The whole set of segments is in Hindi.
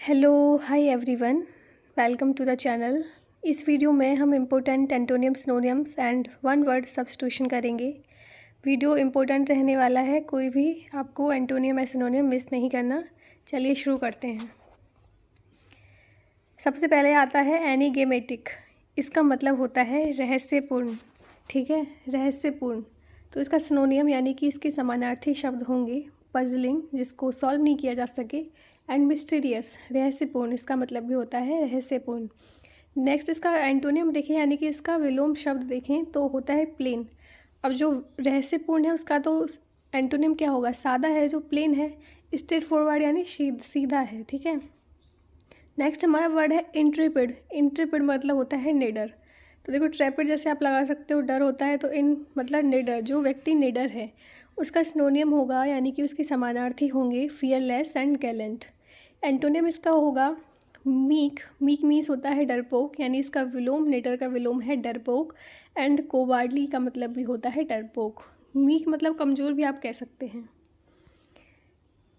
Hello hi everyone, welcome to the channel. इस वीडियो में हम important antonym synonyms and one word substitution करेंगे। वीडियो इम्पोर्टेंट रहने वाला है, कोई भी आपको एंटोनियम या सिनोनियम मिस नहीं करना। चलिए शुरू करते हैं। सबसे पहले आता है एनिगेमेटिक। इसका मतलब होता है रहस्यपूर्ण। ठीक है, रहस्यपूर्ण। तो इसका सिनोनियम यानी कि इसके समानार्थी शब्द होंगे पजलिंग, जिसको सॉल्व नहीं किया जा सके, एंड मिस्टीरियस, रहस्यपूर्ण। इसका मतलब भी होता है रहस्यपूर्ण। नेक्स्ट इसका एंटोनियम देखें, यानी कि इसका विलोम शब्द देखें तो होता है प्लेन। अब जो रहस्यपूर्ण है उसका तो एंटोनियम क्या होगा, सादा है। जो प्लेन है स्ट्रेट फॉरवर्ड यानी सीधा है। ठीक है। नेक्स्ट हमारा वर्ड है इंट्रेपिड। इंट्रेपिड मतलब होता है निडर। तो देखो, ट्रैपिड जैसे आप लगा सकते हो डर होता है, तो इन मतलब निडर, जो व्यक्ति निडर है उसका सिनोनियम होगा, यानी कि उसके समानार्थी होंगे फियरलेस एंड गैलेंट। एंटोनियम इसका होगा मीक। मीक मीन्स होता है डरपोक, यानी इसका विलोम, निडर का विलोम है डरपोक। एंड कोवार्डली का मतलब भी होता है डरपोक। मीक मतलब कमज़ोर भी आप कह सकते हैं।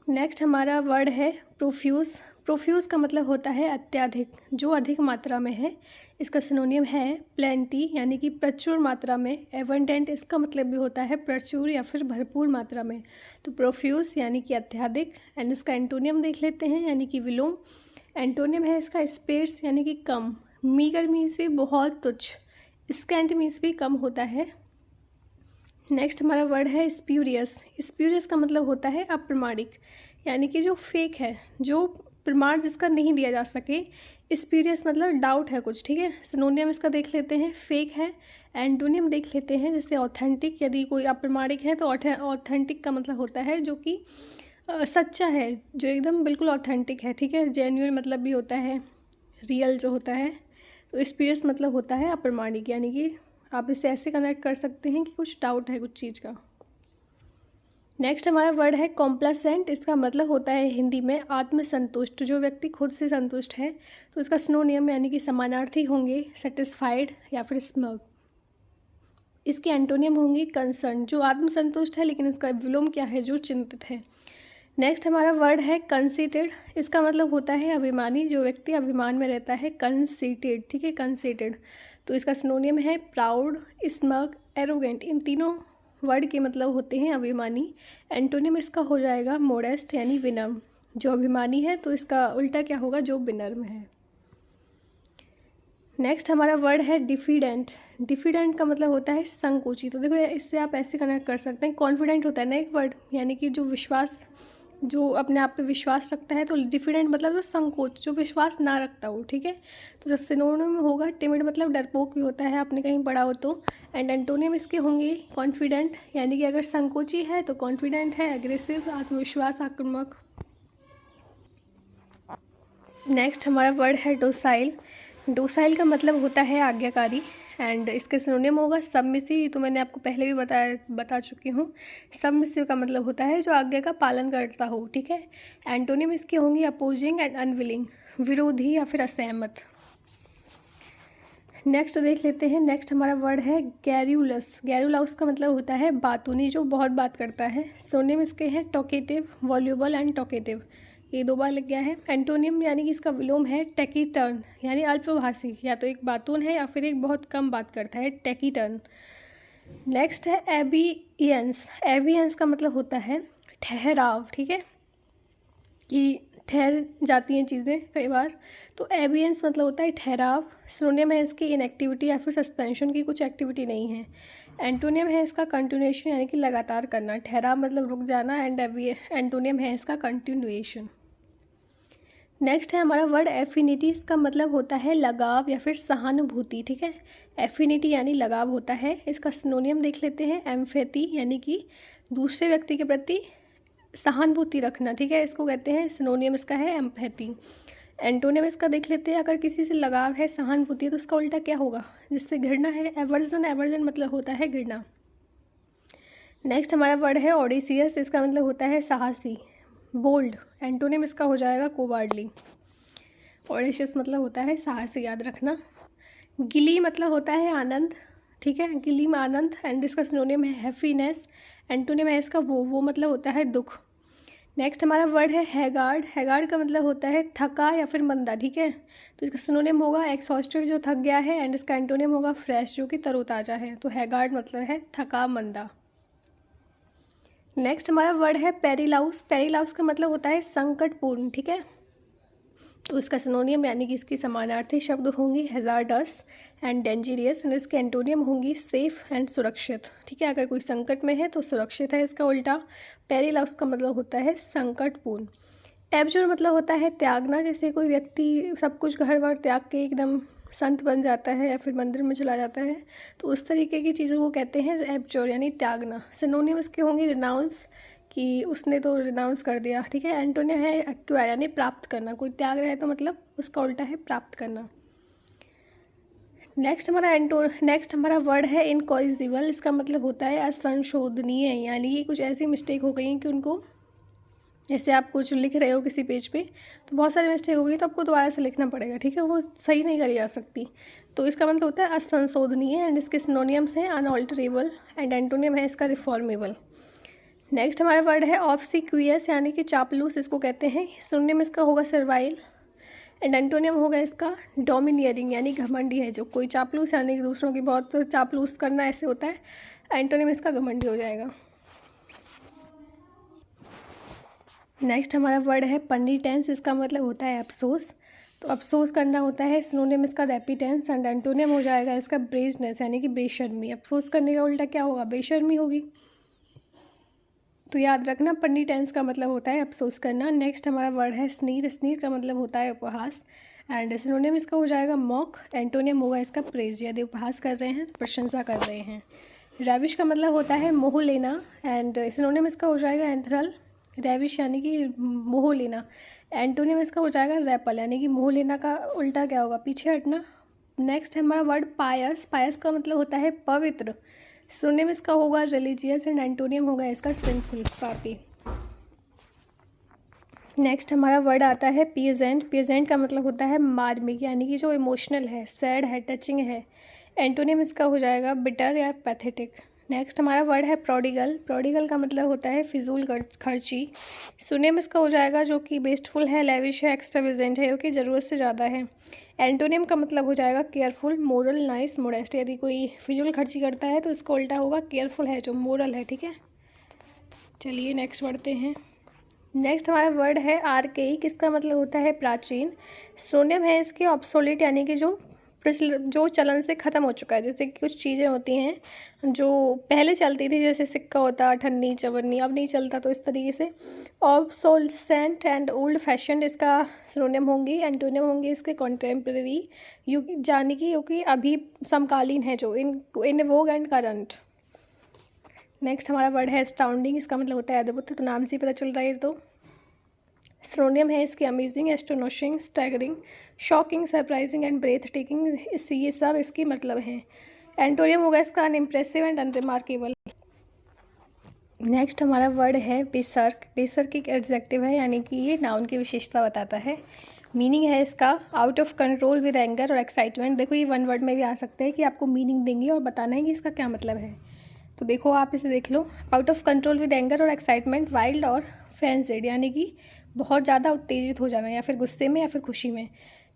नेक्स्ट हमारा वर्ड है प्रोफ्यूज। प्रोफ्यूज का मतलब होता है अत्यधिक, जो अधिक मात्रा में है। इसका सिनोनियम है प्लेंटी, यानी कि प्रचुर मात्रा में। एबंडेंट इसका मतलब भी होता है प्रचुर या फिर भरपूर मात्रा में। तो प्रोफ्यूज यानी कि अत्यधिक। एंड इसका एंटोनियम देख लेते हैं, यानी कि विलोम। एंटोनियम है इसका स्पेर्स, यानी कि कम। मीगर मीन्स भी बहुत तुच्छ। स्कैंट मीन्स भी कम होता है। नेक्स्ट हमारा वर्ड है स्प्यूरियस। स्प्यूरियस का मतलब होता है अप्रमाणिक, यानी कि जो फेक है, जो प्रमाण जिसका नहीं दिया जा सके। स्प्यूरियस मतलब डाउट है कुछ। ठीक है। सिनोनियम इसका देख लेते हैं, फेक है। एंटोनियम देख लेते हैं, जैसे ऑथेंटिक। यदि कोई अप्रमाणिक है तो ऑथेंटिक का मतलब होता है जो कि सच्चा है, जो एकदम बिल्कुल ऑथेंटिक है। ठीक है। जेन्युइन मतलब भी होता है रियल जो होता है। तो स्प्यूरियस मतलब होता है अप्रमाणिक, यानी कि आप इसे ऐसे कनेक्ट कर सकते हैं कि कुछ डाउट है कुछ चीज़ का। नेक्स्ट हमारा वर्ड है कॉम्प्लासेंट। इसका मतलब होता है हिंदी में आत्मसंतुष्ट, जो व्यक्ति खुद से संतुष्ट है। तो इसका सिनोनियम यानी कि समानार्थी होंगे सेटिस्फाइड या फिर स्मग। इसके एंटोनियम होंगे कंसर्न, जो आत्मसंतुष्ट है, लेकिन इसका विलोम क्या है, जो चिंतित है। नेक्स्ट हमारा वर्ड है कंसीटेड। इसका मतलब होता है अभिमानी, जो व्यक्ति अभिमान में रहता है, कंसीटेड। ठीक है, कंसीटेड। तो इसका सिनोनियम है प्राउड, स्मग, एरोगेंट। इन तीनों वर्ड के मतलब होते हैं अभिमानी। एंटोनियम इसका हो जाएगा मोडेस्ट, यानी विनम्र। जो अभिमानी है तो इसका उल्टा क्या होगा, जो विनम्र है। नेक्स्ट हमारा वर्ड है डिफिडेंट। डिफिडेंट का मतलब होता है संकोची। तो देखो, इससे आप ऐसे कनेक्ट कर सकते हैं, कॉन्फिडेंट होता है ना एक वर्ड, यानी कि जो विश्वास, जो अपने आप पे विश्वास रखता है। तो डिफिडेंट मतलब जो संकोच, जो विश्वास ना रखता हो। ठीक है। तो जो सिनोनिम में होगा टिमिड, मतलब डरपोक भी होता है, आपने कहीं पढ़ा हो तो। एंड एंटोनियम इसके होंगे कॉन्फिडेंट, यानी कि अगर संकोची है तो कॉन्फिडेंट है, अग्रेसिव, आत्मविश्वास, आक्रामक। नेक्स्ट हमारा वर्ड है डोसाइल। डोसाइल का मतलब होता है आज्ञाकारी। एंड इसके सिनोनिम होगा सबमिसिव। तो मैंने आपको पहले भी बता चुकी हूँ। सबमिसिव का मतलब होता है जो आज्ञा का पालन करता हो। ठीक है। एंटोनिम इसके होंगे अपोजिंग एंड अनविलिंग, विरोधी या फिर असहमत। नेक्स्ट देख लेते हैं। नेक्स्ट हमारा वर्ड है गैरुलस। गैरुलस का मतलब होता है बातूनी, जो बहुत बात करता है। सिनोनिम इसके हैं टॉकेटिव, वॉल्यूबल एंड टॉकेटिव। ये दो बार लग गया है। एंटोनियम यानी कि इसका विलोम है टेकीटर्न, यानी अल्पभाषी, या तो एक बातून है या फिर एक बहुत कम बात करता है, टेकीटर्न। नेक्स्ट है एबियंस। एबियंस का मतलब होता है ठहराव। ठीक है, कि ठहर जाती हैं चीज़ें कई बार। तो एबियंस मतलब होता है ठहराव। सिनोनियम है इसकी इनएक्टिविटी या फिर सस्पेंशन की, कुछ एक्टिविटी नहीं है। एंटोनियम है इसका कंटिन्यूएशन, यानी कि लगातार करना। ठहराव मतलब रुक जाना। एंड एंटोनियम है इसका कंटिन्यूएशन। नेक्स्ट है हमारा वर्ड एफिनिटी। इसका मतलब होता है लगाव या फिर सहानुभूति। ठीक है। एफिनिटी यानी लगाव होता है। इसका सिनोनियम देख लेते हैं एम्पैथी, यानी कि दूसरे व्यक्ति के प्रति सहानुभूति रखना। ठीक है, इसको कहते हैं, सिनोनियम इसका है एम्पैथी। एंटोनियम इसका देख लेते हैं, अगर किसी से लगाव है, सहानुभूति है, तो उसका उल्टा क्या होगा, जिससे घृणा है, एवर्जन। एवर्जन मतलब होता है घृणा। नेक्स्ट हमारा वर्ड है ओडिसियस। इसका मतलब होता है साहसी, बोल्ड। एंटोनियम इसका हो जाएगा कोवार्डली। ओडिशियस मतलब होता है साहसी, याद रखना। गिली मतलब होता है आनंद। ठीक है, गिली में आनंद। एंड इसका सिनोनियम है हैप्पीनेस। एंटोनियम है इसका वो मतलब होता है दुख। नेक्स्ट हमारा वर्ड है हैगार्ड। हैगार्ड का मतलब होता है थका या फिर मंदा, ठीक है। तो इसका सिनोनिम होगा एग्जॉस्टेड जो थक गया है, एंड इसका एंटोनिम होगा फ्रेश जो कि तरोताज़ा है। तो हैगार्ड मतलब है थका मंदा। नेक्स्ट हमारा वर्ड है पेरिलाउस। पेरिलाउस का मतलब होता है संकटपूर्ण, ठीक है। तो इसका सिनोनियम यानी कि इसकी समानार्थी शब्द होंगी हैजार्डस एंड डेंजरियस, एंड इसके एंटोनियम होंगी सेफ एंड सुरक्षित, ठीक है। अगर कोई संकट में है तो सुरक्षित है इसका उल्टा। पेरिलाउस का मतलब होता है संकटपूर्ण। एब्जोर मतलब होता है त्यागना, जैसे कोई व्यक्ति सब कुछ घर बार त्याग के एकदम संत बन जाता है या फिर मंदिर में चला जाता है, तो उस तरीके की चीज़ों को कहते हैं एब्जोर यानी त्यागना। सिनोनिम इसके होंगे रिनाउंस कि उसने तो रिनाउंस कर दिया, ठीक है। एंटोनियम है एक्वायर यानी प्राप्त करना, कोई त्याग रहा है तो मतलब उसका उल्टा है प्राप्त करना। नेक्स्ट हमारा वर्ड है इनकॉरिजिबल। इसका मतलब होता है असंशोधनीय, यानी कि कुछ ऐसी मिस्टेक हो गई है कि उनको, जैसे आप कुछ लिख रहे हो किसी पेज पे तो बहुत सारी मिस्टेक हो गई तो आपको दोबारा से लिखना पड़ेगा, ठीक है, वो सही नहीं करी जा सकती। तो इसका मतलब होता है असंशोधनीय, एंड इसके सिनोनियम्स हैं अनऑल्टरेबल, एंड एंटोनियम है इसका रिफॉर्मेबल। नेक्स्ट हमारा वर्ड है ऑब्सिक्वियस यानी कि चापलूस इसको कहते हैं। सिनोनिम इसका होगा सर्वाइल, एंड एंटोनियम होगा इसका डोमिनियरिंग यानी घमंडी है। जो कोई चापलूस यानी कि दूसरों की बहुत चापलूस करना ऐसे होता है, एंटोनियम इसका घमंडी हो जाएगा। नेक्स्ट हमारा वर्ड है पनिटेंस। इसका मतलब होता है अफसोस। तो अफसोस करना होता है, सिनोनिम इसका रेपिटेंस, एंड एंटोनियम हो जाएगा इसका ब्रेजनेस यानी कि बेशर्मी। अफसोस करने का उल्टा क्या होगा, बेशर्मी होगी। तो याद रखना पनिटेंस का मतलब होता है अफसोस करना। नेक्स्ट हमारा वर्ड है स्नीर। स्नीर का मतलब होता है उपहास, एंड सिनोनिम इसका हो जाएगा मॉक। एंटोनियम होगा इसका प्रेज, यदि उपहास कर रहे हैं तो प्रशंसा कर रहे हैं। रैविश का मतलब होता है मोह लेना, एंड सिनोनिम इसका हो जाएगा एंथ्रल। रैविश यानी कि मोह लेना। एंटोनियम इसका हो जाएगा रैपल यानी कि मोह लेना का उल्टा क्या होगा, पीछे हटना। नेक्स्ट है हमारा वर्ड पायस। पायस का मतलब होता है पवित्र। सिनोनिम इसका होगा रिलीजियस, एंड एंटोनियम होगा इसका सिंफुल, पापी। नेक्स्ट हमारा वर्ड आता है पीजेंट। पीजेंट का मतलब होता है मार्मिक यानी कि जो इमोशनल है, सैड है, टचिंग है। एंटोनियम इसका हो जाएगा बिटर या पैथेटिक। नेक्स्ट हमारा वर्ड है प्रोडिगल। प्रोडिगल का मतलब होता है फिजूल खर्ची। सिनोनिम इसका हो जाएगा जो कि वेस्टफुल है, लेविश है, एक्स्ट्रावेजेंट है, जो कि ज़रूरत से ज़्यादा है। एंटोनियम का मतलब हो जाएगा केयरफुल, मोरल, नाइस, मोडेस्ट। यदि कोई फिजूल खर्ची करता है तो इसका उल्टा होगा केयरफुल है जो मोरल है, ठीक है। चलिए नेक्स्ट बढ़ते हैं। नेक्स्ट हमारा वर्ड है आर्केइक। इसका मतलब होता है प्राचीन। सिनोनिम है इसके ऑब्सोलीट यानी कि जो चलन से ख़त्म हो चुका है। जैसे कि कुछ चीज़ें होती हैं जो पहले चलती थी, जैसे सिक्का होता, अठन्नी, चवन्नी, अब नहीं चलता, तो इस तरीके से ऑब्सोलेसेंट एंड ओल्ड फैशन इसका सिनोनिम होंगी। एंटोनिम होंगे इसके कॉन्टेम्प्रेरी यानी कि अभी समकालीन है, जो इन वोग एंड करंट। नेक्स्ट हमारा वर्ड है एस्टाउंडिंग। इसका मतलब होता है अद्भुत, तो नाम से ही पता चल रहा है। तो सिनोनिम है इसके amazing, astonishing, staggering, shocking, surprising and breathtaking. ये सब इसकी मतलब हैं। एंटोनियम होगा इसका अनइम्प्रेसिव एंड अनरिमार्केबल। नेक्स्ट हमारा वर्ड है बेसर्क। बेसर्क एक एडजेक्टिव है यानी कि ये नाउन की विशेषता बताता है। मीनिंग है इसका out of control with anger और एक्साइटमेंट। देखो ये वन वर्ड में भी आ सकते हैं कि आपको मीनिंग देंगे और बताना है कि इसका क्या मतलब है। तो देखो आप इसे देख लो, out of control with anger और एक्साइटमेंट, वाइल्ड और फ्रेंजेड यानी कि बहुत ज़्यादा उत्तेजित हो जाना, या फिर गुस्से में या फिर खुशी में।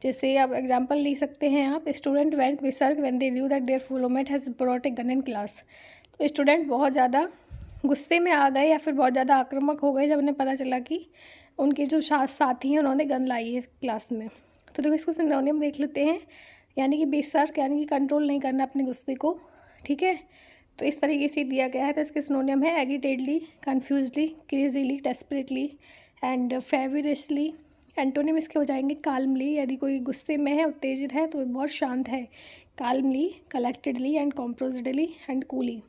जैसे आप एग्जांपल ले सकते हैं आप, student went berserk when they knew that their flatmate has brought a gun in class. तो स्टूडेंट बहुत ज़्यादा गुस्से में आ गए या फिर बहुत ज़्यादा आक्रामक हो गए जब उन्हें पता चला कि उनके जो साथी हैं उन्होंने गन लाई है क्लास में। तो देखो इसको सिनोनिम देख लेते हैं, यानी कि बेसर्क यानी कि कंट्रोल नहीं करना अपने गुस्से को, ठीक है। तो इस तरीके से दिया गया है। तो इसके सिनोनिम है एगिटेडली, कन्फ्यूजली, क्रेजीली, डेस्परेटली एंड फेवरसली। एंटोनिम इसके हो जाएंगे काल्मली, यदि कोई गुस्से में है, उत्तेजित है तो बहुत शांत है। Calmly, collectedly and composedly and coolly.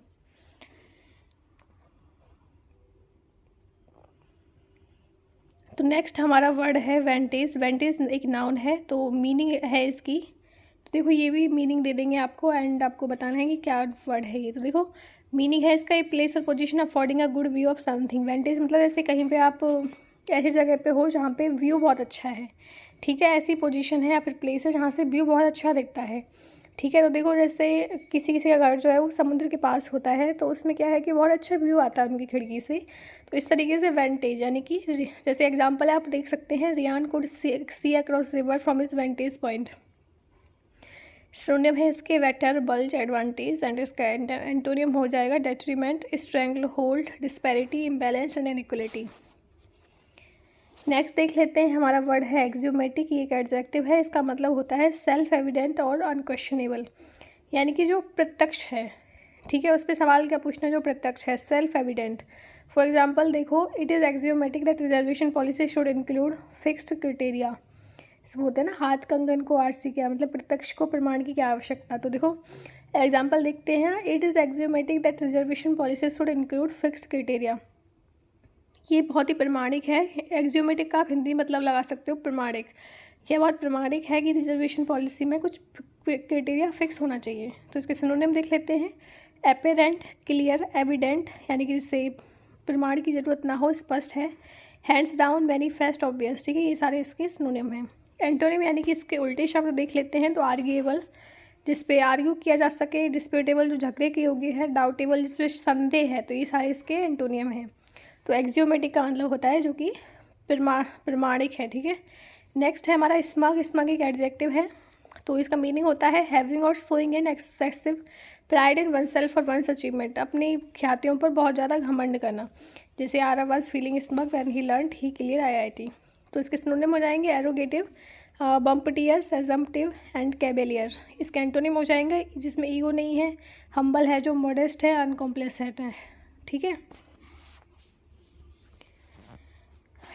तो नेक्स्ट हमारा वर्ड है वेंटेज। वेंटेज एक नाउन है, तो मीनिंग है इसकी, तो देखो ये भी मीनिंग दे देंगे आपको, एंड आपको बताना है कि क्या वर्ड है ये। तो देखो मीनिंग है इसका ए प्लेस और position affording a good view of something. Vantage मतलब जैसे कहीं पे आप ऐसी जगह पे हो जहाँ पे व्यू बहुत अच्छा है, ठीक है, ऐसी पोजीशन है या फिर प्लेस है जहाँ से व्यू बहुत अच्छा दिखता है। ठीक है। तो देखो जैसे किसी किसी का घर जो है वो समुद्र के पास होता है, तो उसमें क्या है कि बहुत अच्छा व्यू आता है उनकी खिड़की से। तो इस तरीके से वेंटेज यानी कि जैसे एग्जांपल आप देख सकते हैं, Ryan could see across river from his vantage point. Synonym है इसके वेटर, बल्ज, एडवांटेज, एंड इसका एंटोनियम हो जाएगा detriment, stranglehold, disparity, imbalance and inequality. Next देख लेते हैं, हमारा वर्ड है एक्जियोमेटिक। ये एक एडजेक्टिव है, इसका मतलब होता है सेल्फ एविडेंट और अनक्वेश्चनेबल, यानी कि जो प्रत्यक्ष है। ठीक है, उस पर सवाल क्या पूछना है, जो प्रत्यक्ष है, सेल्फ एविडेंट। फॉर एग्जांपल देखो, it is axiomatic that reservation policy should include fixed criteria. होता है ना, हाथ कंगन को आरसी क्या, मतलब प्रत्यक्ष को प्रमाण की क्या आवश्यकता। तो देखो एग्जाम्पल देखते हैं, it is axiomatic that reservation policy should include fixed criteria. ये बहुत ही प्रमाणिक है। एक्जियोमेटिक का आप हिंदी मतलब लगा सकते हो प्रमाणिक। यह बहुत प्रमाणिक है कि रिजर्वेशन पॉलिसी में कुछ क्राइटेरिया फिक्स होना चाहिए। तो इसके सिनोनिम देख लेते हैं, एपेरेंट, क्लियर, एविडेंट, यानी कि जिससे प्रमाण की ज़रूरत ना हो, स्पष्ट है, हैंड्स डाउन, मैनिफेस्ट, ऑब्वियस। ठीक है, ये सारे इसके सिनोनिम हैं। एंटोनिम यानी कि इसके उल्टे शब्द देख लेते हैं, तो आर्ग्यूएबल, जिस पे आर्ग्यू किया जा सके, डिस्प्यूटेबल, जो झगड़े के योग्य है, डाउटेबल, जिसमें संदेह है। तो ये सारे इसके एंटोनियम हैं। तो एक्जियोमेटिक का मतलब होता है जो कि प्रमाणिक है। ठीक है, नेक्स्ट है हमारा स्मग। स्मग एक एडजेक्टिव है, तो इसका मीनिंग होता है हैविंग और showing an excessive pride in oneself और वंस अचीवमेंट, अपनी ख्यातियों पर बहुत ज़्यादा घमंड करना। जैसे R was feeling smug when he learned he cleared IIT। तो इसके सिनोनिम हो जाएंगे एरोगेटिव, बम्पटियस, एजम्पटिव एंड कैबेलियर। इसके एंटोनिम हो जाएंगे जिसमें ईगो नहीं है, हम्बल है, जो मॉडेस्ट है, अनकॉम्प्लेसेंट है। ठीक है,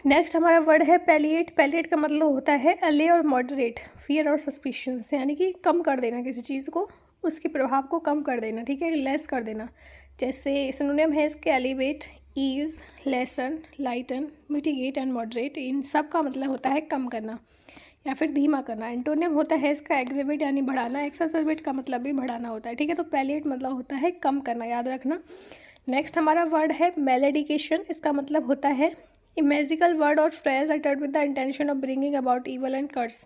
नेक्स्ट हमारा वर्ड है पैलिएट। पैलिएट का मतलब होता है अले और मॉडरेट फियर और सस्पिशन, यानी कि कम कर देना किसी चीज़ को, उसके प्रभाव को कम कर देना। ठीक है, लेस कर देना। जैसे सिनोनिम है इसके alleviate, ease, lessen, lighten, mitigate and moderate. इन सब का मतलब होता है कम करना या फिर धीमा करना। एंटोनियम होता है इसका एग्रेवेट यानी बढ़ाना, एक्सासर्बेट का मतलब भी बढ़ाना होता है। ठीक है, तो पैलिएट मतलब होता है कम करना, याद रखना। नेक्स्ट हमारा वर्ड है मेलेडिकेशन। इसका मतलब होता है ए मैजिकल वर्ड और phrase uttered with the intention of bringing about evil and curse,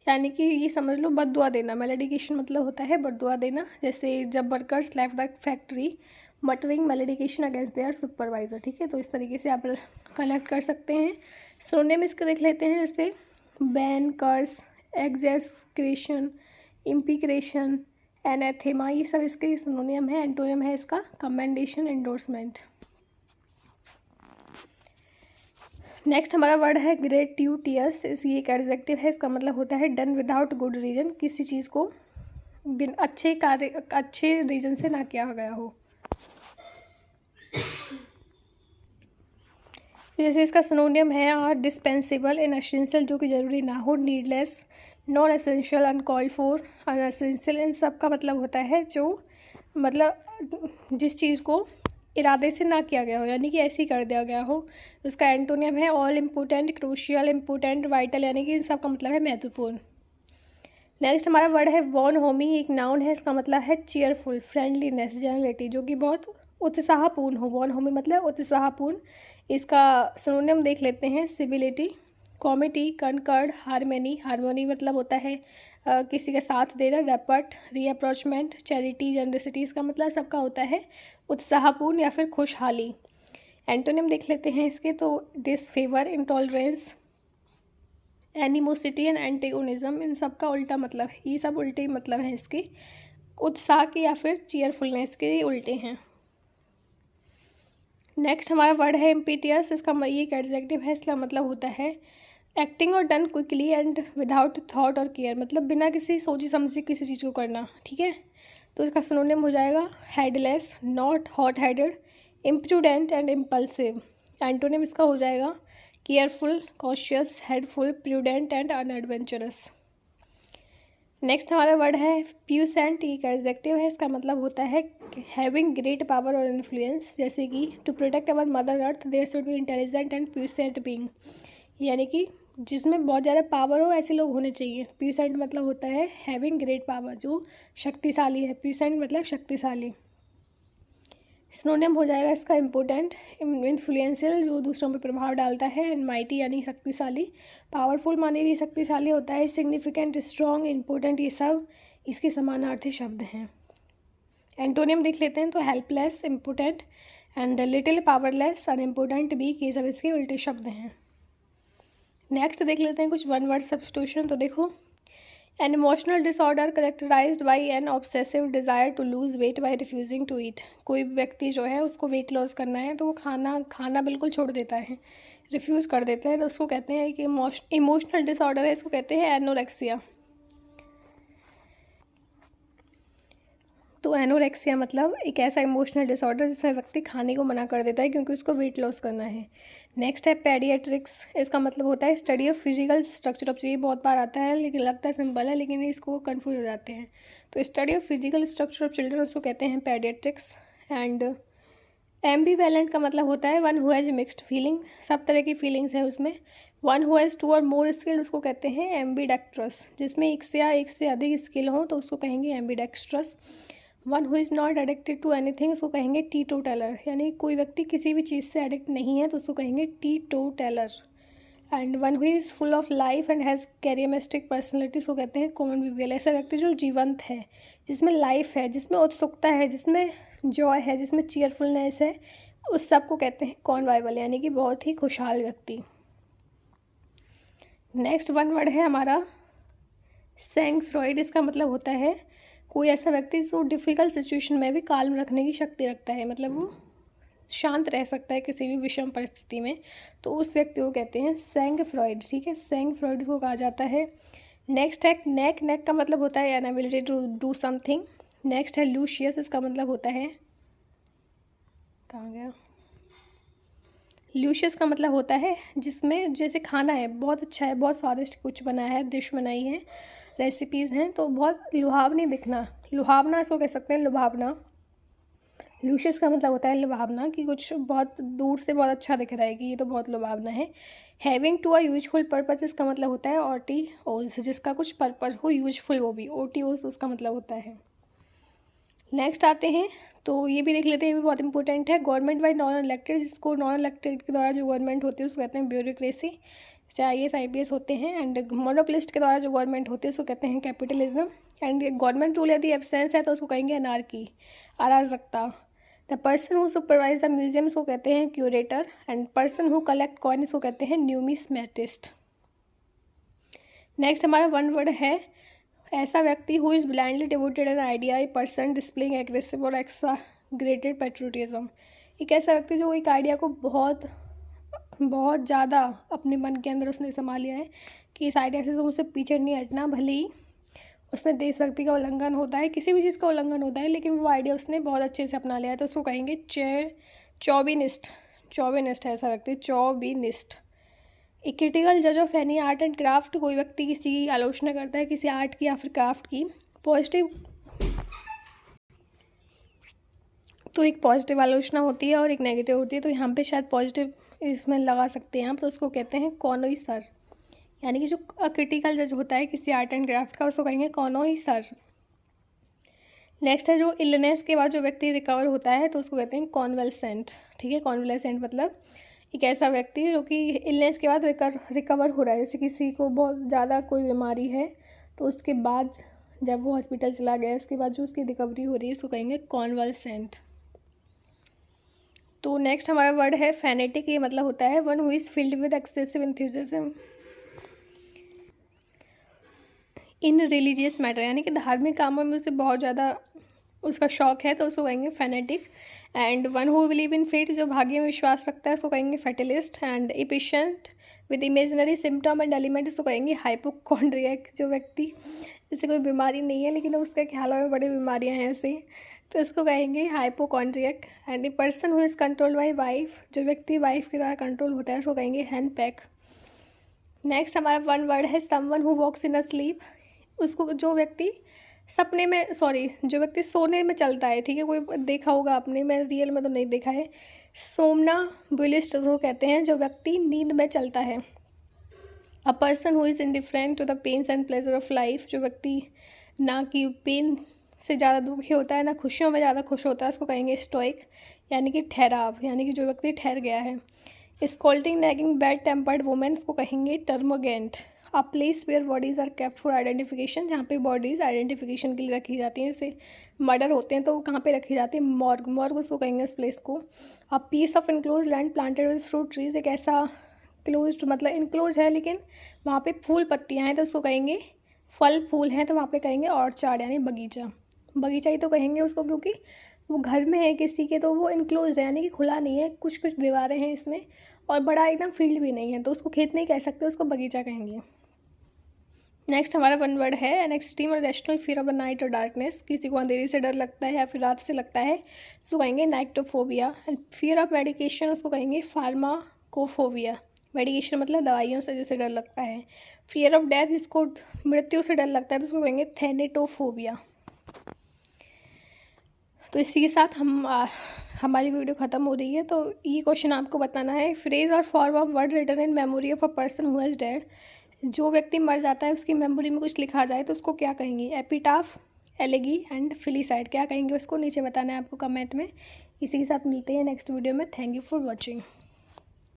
यानी कि ये समझ लो बददुआ देना। मेलेडिकेशन मतलब होता है बददुआ देना। जैसे जब workers left the factory muttering malediction against their supervisor. ठीक है, तो इस तरीके से आप कलेक्ट कर सकते हैं। सिनोनिम इसके देख लेते हैं, जैसे बैन, कर्स, एग्जेस्क्रेशन, इम्पिक्रेशन, एनाथेमा, ये सब इसके सिनोनिम है। एंटोनिम है इसका कमेंडेशन, एंडोर्समेंट। नेक्स्ट हमारा वर्ड है ग्रेट्यूटियस। ये एक एडजेक्टिव है, इसका मतलब होता है डन विदाउट गुड रीजन, किसी चीज़ को बिन अच्छे रीजन से ना किया गया हो। जैसे इसका सिनोनियम है डिस्पेंसेबल, इनएसेंशियल, जो कि ज़रूरी ना हो, needless, non essential, uncalled for, unessential. इन सब का मतलब होता है जो मतलब जिस चीज़ को इरादे से ना किया गया हो, यानी कि ऐसे ही कर दिया गया हो। उसका एंटोनियम है all important, crucial, important, vital, यानी कि इन सब का मतलब है महत्वपूर्ण। नेक्स्ट हमारा वर्ड है वॉन होमी। एक नाउन है, इसका मतलब है चीयरफुल, फ्रेंडलीनेस, जनरलिटी, जो कि बहुत उत्साहपूर्ण हो। वॉन होमी मतलब उत्साहपूर्ण। इसका सिनोनिम देख लेते हैं, civility, comity, conquered, harmony. Harmony मतलब होता है किसी का साथ देना, रेपट, रीअप्रोचमेंट, चैरिटी, जनरसिटी। इसका मतलब सबका होता है उत्साहपूर्ण या फिर खुशहाली। एंटोनिम देख लेते हैं इसके, तो disfavour, intolerance, animosity and antagonism. इन सब का उल्टा मतलब है, ये सब उल्टे मतलब हैं इसके, उत्साह के या फिर चीयरफुलनेस के उल्टे हैं। नेक्स्ट हमारा वर्ड है इम्पीटियस। इसका ये एक एडजेक्टिव है, इसका मतलब होता है एक्टिंग और done quickly and without thought और केयर, मतलब बिना किसी सोची समझी किसी चीज़ को करना। ठीक है, तो इसका सिनोनिम हो जाएगा heedless, not hot headed, imprudent and impulsive. Antonym इसका हो जाएगा careful, cautious, heedful, prudent and unadventurous. Next हमारा वर्ड है प्यूसेंट। एक एडजेक्टिव है, इसका मतलब होता है हैविंग ग्रेट पावर और इन्फ्लुएंस। जैसे कि to protect our mother earth there should be intelligent and puissant being, यानी कि जिसमें बहुत ज़्यादा पावर हो ऐसे लोग होने चाहिए। प्यूसेंट मतलब होता है हैविंग ग्रेट पावर, जो शक्तिशाली है। प्यूसेंट मतलब शक्तिशाली। सिनोनिम हो जाएगा इसका इम्पोर्टेंट, इन्फ्लुएंशियल, जो दूसरों पर प्रभाव डालता है, एंड माइटी यानी शक्तिशाली। पावरफुल माने भी शक्तिशाली होता है, सिग्निफिकेंट, स्ट्रॉन्ग, इम्पोर्टेंट, ये सब इसके समानार्थी शब्द हैं। एंटोनियम देख लेते हैं, तो helpless, important and little, powerless, unimportant भी, ये सब इसके उल्टे शब्द हैं। नेक्स्ट देख लेते हैं कुछ वन वर्ड सब्स्टिट्यूशन। तो देखो, an emotional disorder characterised by an obsessive desire to lose weight by refusing to eat. कोई व्यक्ति जो है उसको वेट लॉस करना है तो वो खाना बिल्कुल छोड़ देता है, रिफ्यूज़ कर देता है, तो उसको कहते हैं कि इमोशनल डिसऑर्डर है, इसको कहते हैं एनोरेक्सिया। तो एनोरेक्सिया मतलब एक ऐसा इमोशनल डिसऑर्डर जिसमें व्यक्ति खाने को मना कर देता है क्योंकि उसको वेट लॉस करना है। नेक्स्ट है पेडियाट्रिक्स। इसका मतलब होता है study of physical structure of, ये बहुत बार आता है लेकिन लगता है सिंपल है, लेकिन इसको कन्फ्यूज हो जाते हैं। तो study of physical structure of children, उसको कहते हैं पेडियाट्रिक्स। एंड एम्बीवैलेंट का मतलब होता है one who has mixed feeling, सब तरह की फीलिंग्स हैं उसमें। वन हु हैज़ टू और मोर स्किल, उसको कहते हैं एम्बीडेक्ट्रस, जिसमें एक से अधिक स्किल हो तो उसको कहेंगे ambidextrous. One who is not addicted to anything, उसको कहेंगे टीटोटैलर, यानी कोई व्यक्ति किसी भी चीज़ से एडिक्ट नहीं है तो उसको कहेंगे teetotaller. And one who is full of life and has charismatic personality, उसको कहते हैं कॉन्विवियल। ऐसा व्यक्ति जो जीवंत है, जिसमें लाइफ है, जिसमें उत्सुकता है, जिसमें जॉय है, जिसमें चीयरफुलनेस है, उस सब को कहते हैं कॉन्वाइवल, यानी कि बहुत ही खुशहाल व्यक्ति। नेक्स्ट वन वर्ड है हमारा सेंग फ्रॉइड। इसका मतलब होता है कोई ऐसा व्यक्ति जो डिफ़िकल्ट सिचुएशन में भी काल्म रखने की शक्ति रखता है, मतलब वो शांत रह सकता है किसी भी विषम परिस्थिति में, तो उस व्यक्ति को कहते हैं सेंग फ्रॉइड। ठीक है, सेंग फ्रॉइड को कहा जाता है। नेक्स्ट है नेक। नेक का मतलब होता है एनएबिलिटी टू डू समथिंग। नेक्स्ट है लूशियस। इसका मतलब होता है, कहाँ गया, ल्यूशियस का मतलब होता है जिसमें जैसे खाना है, बहुत अच्छा है, बहुत स्वादिष्ट कुछ बना है, डिश बनाई है, रेसिपीज़ हैं, तो बहुत लुभावनी दिखना, लुभावना इसको कह सकते हैं, लुभावना। लूशियस का मतलब होता है लुभावना, कि कुछ बहुत दूर से बहुत अच्छा दिख रहा है कि ये तो बहुत लुभावना है। Having to a useful purpose, इसका मतलब होता है ओटिओज, जिसका कुछ पर्पज हो यूजफुल, वो भी ओटिओज उसका मतलब होता है। नेक्स्ट आते हैं, तो ये भी देख लेते हैं, ये भी बहुत इंपॉर्टेंट है। गवर्नमेंट बाई नॉन इलेक्टेड, जिसको नॉन इलेक्टेड के द्वारा जो गवर्नमेंट होती है उसको कहते हैं ब्यूरोक्रेसी, जैसे IAS IPS होते हैं। एंड मोनोपोलिस्ट के द्वारा जो गवर्नमेंट होती है उसको कहते हैं कैपिटलिज्म। एंड गवर्नमेंट रूल यदि एब्सेंस है तो उसको कहेंगे अनार्की, अराजकता। The person who supervise the museum को कहते हैं curator. And person who collect coin इसको कहते हैं न्यूमिस्मेटिस्ट। नेक्स्ट हमारा वन वर्ड है ऐसा व्यक्ति who is blindly devoted an idea, a person displaying aggressive और एक्साग्रेटेड पेट्रोटिज्म। एक ऐसा व्यक्ति जो एक आइडिया को बहुत बहुत ज़्यादा अपने मन के अंदर उसने समा लिया है कि इस आइडिया से तो मुझसे पीछे नहीं हटना, भले ही उसमें देशभक्ति का उल्लंघन होता है, किसी भी चीज़ का उल्लंघन होता है, लेकिन वो आइडिया उसने बहुत अच्छे से अपना लिया है, तो उसको कहेंगे चौबिनिस्ट। चौबिनिस्ट है ऐसा व्यक्ति, चौबिनिस्ट। ए क्रिटिकल जज of any art and craft, कोई व्यक्ति किसी की आलोचना करता है किसी आर्ट की या फिर क्राफ्ट की, पॉजिटिव, तो एक पॉजिटिव आलोचना होती है और एक नेगेटिव होती है, तो यहाँ पे शायद पॉजिटिव इसमें लगा सकते हैं आप, तो उसको कहते हैं कॉनोइसर, यानी कि जो क्रिटिकल जज होता है किसी आर्ट एंड क्राफ्ट का उसको कहेंगे कॉनोइसर। नेक्स्ट है जो इलनेस के बाद जो व्यक्ति रिकवर होता है तो उसको कहते हैं कॉन्वेलसेंट। ठीक है, कॉन्वेलसेंट मतलब एक ऐसा व्यक्ति जो कि इलनेस के बाद रिकवर हो रहा है, जैसे किसी को बहुत ज़्यादा कोई बीमारी है तो उसके बाद जब वो हॉस्पिटल चला गया उसके बाद जो उसकी रिकवरी हो रही है उसको कहेंगे कॉन्वेलसेंट। तो नेक्स्ट हमारा वर्ड है फैनेटिक। ये मतलब होता है one who is filled with excessive enthusiasm in religious matter, यानी कि धार्मिक कामों में उसे बहुत ज़्यादा उसका शौक है तो उसको कहेंगे fanatic. And one who believe in fate, जो भाग्य में विश्वास रखता है उसको कहेंगे fatalist. And a patient with imaginary symptom and ailment, इसको कहेंगे हाइपोकॉन्ड्रियक, जो व्यक्ति जिससे कोई बीमारी नहीं है लेकिन उसके ख्यालों में बड़ी बीमारियां हैं ऐसे, तो इसको कहेंगे hypochondriac. And a person who is controlled by wife, जो व्यक्ति वाइफ के द्वारा कंट्रोल होता है उसको कहेंगे हैंडपैक। नेक्स्ट हमारा वन वर्ड है someone who walks in a sleep, उसको जो व्यक्ति सपने में जो व्यक्ति सोने में चलता है, ठीक है, कोई देखा होगा आपने, मैं रियल में तो नहीं देखा है। सोमनाम्बुलिस्ट उसको कहते हैं जो व्यक्ति नींद में चलता है। A person who is indifferent to the pains and pleasure of life, जो व्यक्ति ना कि पेन से ज़्यादा दुखी होता है ना खुशियों में ज़्यादा खुश होता है उसको कहेंगे स्टोइक, यानी कि ठहराव, यानी कि जो व्यक्ति ठहर गया है। Scolding nagging bad tempered women को कहेंगे termagant. A place where bodies are kept for identification, जहाँ पे बॉडीज़ आइडेंटिफिकेशन के लिए रखी जाती हैं, जैसे मर्डर होते हैं तो वो कहाँ पे रखी जाती है, मॉर्ग, मॉर्ग उसको कहेंगे इस प्लेस को। A piece of enclose land planted with fruit trees, एक ऐसा क्लोज मतलब इनक्लोज है लेकिन वहाँ पे फूल पत्तियाँ हैं तो उसको कहेंगे, फल फूल हैं तो वहाँ पे कहेंगे ऑर्चार्ड यानी बगीचा। बगीचा ही तो कहेंगे उसको क्योंकि वो घर में है किसी के, तो वो इनक्लोज है यानी कि खुला नहीं है, कुछ कुछ दीवारें हैं इसमें और बड़ा एकदम फील्ड भी नहीं है, तो उसको खेत नहीं कह सकते, उसको बगीचा कहेंगे। नेक्स्ट हमारा वन वर्ड है एन एक्सट्रीम और rational fear of the night और डार्कनेस, किसी को अंधेरे से डर लगता है या फिर रात से लगता है, उसको कहेंगे नाइक्टोफोबिया। एंड फियर ऑफ मेडिकेशन उसको कहेंगे फार्माकोफोबिया, मेडिकेशन मतलब दवाइयों से जैसे डर लगता है। फियर ऑफ डेथ, जिसको मृत्यु से डर लगता है तो उसको कहेंगे थैनेटोफोबिया। तो इसी के साथ हमारी वीडियो ख़त्म हो रही है। तो ये क्वेश्चन आपको बताना है, फ्रेज और form of word written in memory of a person who has dead, जो व्यक्ति मर जाता है उसकी मेमोरी में कुछ लिखा जाए तो उसको क्या कहेंगे, एपिटाफ, एलेगी एंड फिलिसाइड, क्या कहेंगे उसको नीचे बताना है आपको कमेंट में। इसी के साथ मिलते हैं नेक्स्ट वीडियो में। Thank you for watching.